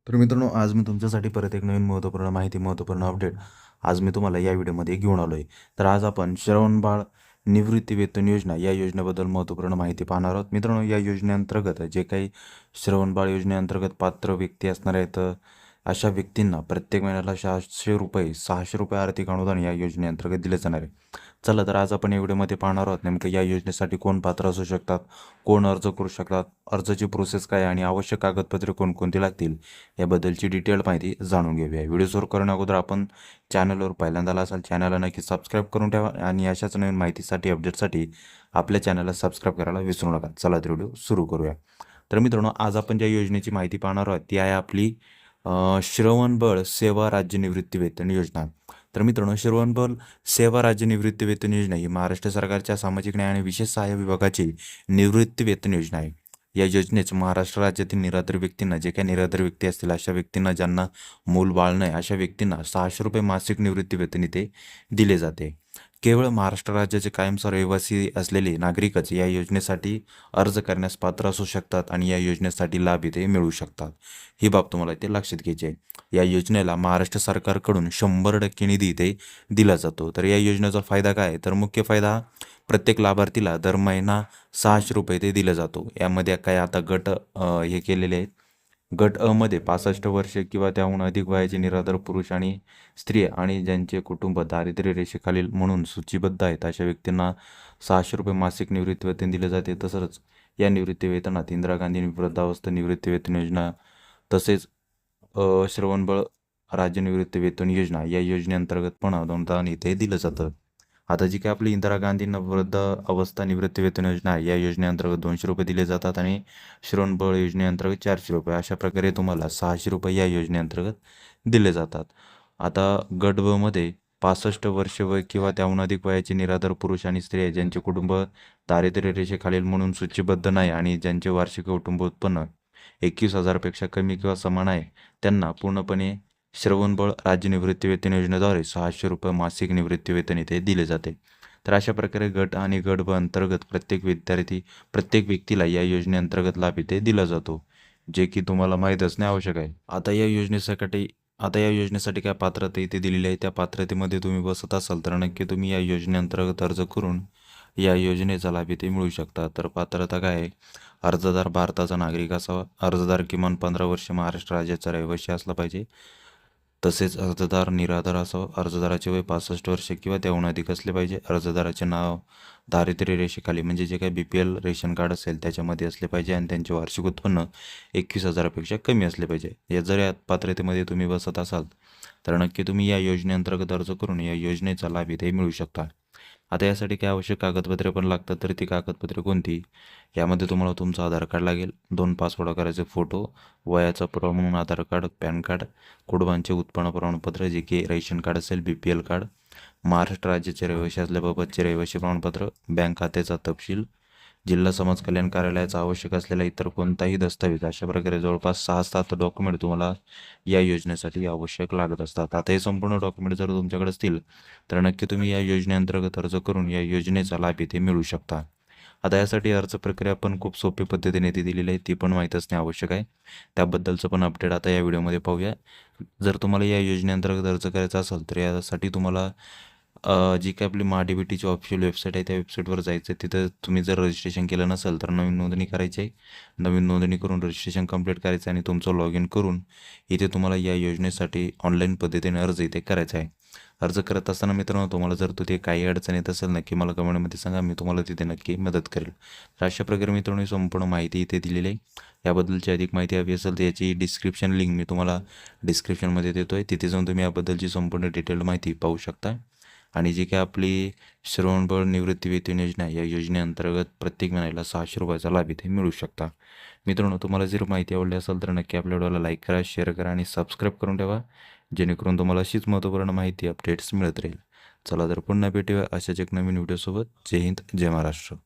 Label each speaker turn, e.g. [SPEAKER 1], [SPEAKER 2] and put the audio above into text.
[SPEAKER 1] तर मित्रांनो, आज मी तुमच्यासाठी परत एक नवीन महत्त्वपूर्ण माहिती, महत्त्वपूर्ण अपडेट आज मी तुम्हाला या व्हिडिओमध्ये घेऊन आलो आहे. तर आज आपण श्रवणबाळ निवृत्ती वेतन योजना या योजनेबद्दल महत्त्वपूर्ण माहिती पाहणार आहोत. मित्रांनो, या योजनेअंतर्गत जे काही श्रवणबाळ योजनेअंतर्गत पात्र व्यक्ती असणार आहेत, अशा व्यक्तींना प्रत्येक महिन्याला ₹600 आर्थिक अनुदान या योजनेअंतर्गत दिले जाणार आहे. चला तर आज आपण या व्हिडिओमध्ये पाहणार आहोत नेमकं या योजनेसाठी कोण पात्र असू शकतात, कोण अर्ज करू शकतात, अर्जाची प्रोसेस काय आणि आवश्यक कागदपत्रे कोणकोणती लागतील याबद्दलची डिटेल माहिती जाणून घेऊया. व्हिडिओ सुरू करण्या अगोदर आपण चॅनलवर पहिल्यांदा असाल चॅनलला नक्की सबस्क्राईब करून ठेवा आणि अशाच नवीन माहितीसाठी अपडेटसाठी आपल्या चॅनलला सबस्क्राईब करायला विसरू नका. चला तर व्हिडिओ सुरू करूया. तर मित्रांनो, आज आपण ज्या योजनेची माहिती पाहणार आहोत ती आहे आपली श्रवणबळ सेवा राज्य निवृत्ती वेतन योजना. तर मित्रांनो, श्रवणबळ सेवा राज्य निवृत्ती वेतन योजना ही महाराष्ट्र सरकारच्या सामाजिक न्याय आणि विशेष सहाय्य विभागाची निवृत्ती वेतन योजना आहे. या योजनेचं महाराष्ट्र राज्यातील निराधार व्यक्तींना, जे काही निराधार व्यक्ती असतील अशा व्यक्तींना, ज्यांना मूल बाळ नाही अशा व्यक्तींना ₹600 मासिक निवृत्ती वेतन इथे दिले जाते. केवळ महाराष्ट्र राज्याचे कायमचा रहिवासी असलेले नागरिकच या योजनेसाठी अर्ज करण्यास पात्र असू शकतात आणि या योजनेसाठी लाभ इथे मिळू शकतात. ही बाब तुम्हाला इथे लक्षात घ्यायची आहे. या योजनेला महाराष्ट्र सरकारकडून 100% निधी इथे दिला जातो. तर या योजनेचा फायदा काय आहे? तर मुख्य फायदा, प्रत्येक लाभार्थीला दर महिना ₹600 ते दिला जातो. यामध्ये काय आता गट हे केलेले आहेत. गट अ मध्ये 65 वर्षे किंवा त्याहून अधिक वयाचे निराधार पुरुष आणि स्त्री आणि ज्यांचे कुटुंब दारिद्र्य रेषेखालील म्हणून सूचीबद्ध आहेत अशा व्यक्तींना ₹600 मासिक निवृत्ती वेतन दिले जाते. तसंच या निवृत्ती वेतनात इंदिरा गांधी वृद्धावस्था निवृत्ती वेतन योजना तसेच श्रवणबळ राज्य निवृत्ती वेतन योजना या योजनेअंतर्गत पण अनुदान इथे दिलं जातं. आता जी काय आपली इंदिरा गांधी वृद्ध अवस्था निवृत्ती वेतन योजना आहे या योजनेअंतर्गत ₹200 दिले जातात आणि श्रवणबळ योजनेअंतर्गत ₹400 अशा प्रकारे तुम्हाला ₹600 या योजनेअंतर्गत दिले जातात. आता गट ब मध्ये 65 वर्ष वय किंवा त्याहून अधिक वयाचे निराधार पुरुष आणि स्त्रिया ज्यांचे कुटुंब दारिद्र्य रेषेखालील म्हणून सूचीबद्ध नाही आणि ज्यांचे वार्षिक कुटुंब उत्पन्न 21,000 पेक्षा कमी किंवा समान आहे, त्यांना पूर्णपणे श्रवणबळ राज्य निवृत्ती वेतन योजनेद्वारे ₹600 मासिक निवृत्ती वेतन इथे दिले जाते. तर अशा प्रकारे गट आणि गट ब अंतर्गत प्रत्येक व्यक्तीला या योजनेअंतर्गत लाभ इथे दिला जातो, जे की तुम्हाला माहीत असणे आवश्यक आहे. आता या योजनेसाठी काय पात्रता इथे दिलेली आहे, त्या पात्रतेमध्ये तुम्ही बसत असाल तर नक्की तुम्ही या योजनेअंतर्गत अर्ज करून या योजनेचा लाभ इथे मिळू शकता. तर पात्रता काय आहे? अर्जदार भारताचा नागरिक असावा. अर्जदार किमान 15 वर्ष महाराष्ट्र राज्याचा रहिवासी असला पाहिजे. तसेच अर्जदार निराधार असावा. अर्जदाराचे वय 65 वर्षे किंवा त्याहून अधिक असले पाहिजे. अर्जदाराचे नाव दारिद्र्य रेषेखाली म्हणजे जे काही BPL रेशन कार्ड असेल त्याच्यामध्ये असले पाहिजे आणि त्यांचे वार्षिक उत्पन्न 21,000 पेक्षा कमी असले पाहिजे. या जर या पात्रतेमध्ये तुम्ही बसत असाल तर नक्की तुम्ही या योजनेअंतर्गत अर्ज करून या योजनेचा लाभ इथे मिळू शकता. आता यासाठी काय आवश्यक कागदपत्रे पण लागतात, तर ती कागदपत्रे कोणती? यामध्ये तुम्हाला तुमचं आधार कार्ड लागेल, 2 पासपोर्ट आकाराचे फोटो, वयाचा पुरावा म्हणून आधार कार्ड, पॅन कार्ड, कुटुंबांचे उत्पन्न प्रमाणपत्र जे की रेशन कार्ड असेल, BPL कार्ड, महाराष्ट्र राज्याचे रहिवासी असल्याबाबतचे रहिवासी प्रमाणपत्र, बँक खात्याचा तपशील, जिल्हा समाज कल्याण कार्यालयाचा आवश्यक असलेला इतर कोणताही दस्तावेज, अशा प्रकारे जवळपास 6-7 डॉक्युमेंट तुम्हाला या योजनेसाठी आवश्यक लागत असतात. आता हे संपूर्ण डॉक्युमेंट जर तुमच्याकडे असतील तर नक्की तुम्ही या योजनेअंतर्गत अर्ज करून या योजनेचा लाभ इथे मिळू शकता. आता यासाठी अर्ज प्रक्रिया पण खूप सोपी पद्धतीने ती दिलेली आहे, ती पण माहीत असणे आवश्यक आहे. त्याबद्दलचं पण अपडेट आता या व्हिडिओमध्ये पाहूया. जर तुम्हाला या योजनेअंतर्गत अर्ज करायचा असेल तर यासाठी तुम्हाला जी काही आपली महाडीबीटीची ऑफिशियल वेबसाईट आहे त्या वेबसाईटवर जायचं आहे. तिथं तुम्ही जर रजिस्ट्रेशन केलं नसेल तर नवीन नोंदणी करायची आहे. नवीन नोंदणी करून रजिस्ट्रेशन कंप्लीट करायचं आणि तुमचं लॉग इन करून इथे तुम्हाला या योजनेसाठी ऑनलाईन पद्धतीने अर्ज इथे करायचा आहे. अर्ज करत असताना मित्रांनो, तुम्हाला जर तिथे काही अडचण येत असेल नक्की मला कमेंटमध्ये सांगा, मी तुम्हाला तिथे नक्की मदत करेल. तर अशा प्रकारे मित्रांनो ही संपूर्ण माहिती इथे दिलेली आहे. याबद्दलची अधिक माहिती हवी असेल तर याची डिस्क्रिप्शन लिंक मी तुम्हाला डिस्क्रिप्शनमध्ये देतो आहे. तिथे जाऊन तुम्ही याबद्दलची संपूर्ण डिटेल्ड माहिती पाहू शकता. आणि जी काय आपली श्रवणबळ निवृत्ती वेतन योजना या योजनेअंतर्गत प्रत्येक महिन्याला ₹600 लाभ इथे मिळू शकता. मित्रांनो, तुम्हाला जर माहिती आवडली असेल तर नक्की आपल्या व्हिडिओला लाईक करा, शेअर करा आणि सबस्क्राईब करून ठेवा, जेणेकरून तुम्हाला अशीच महत्त्वपूर्ण माहिती अपडेट्स मिळत राहील. चला तर पुन्हा भेटूया अशाच एक नवीन व्हिडिओसोबत. जय हिंद, जय महाराष्ट्र.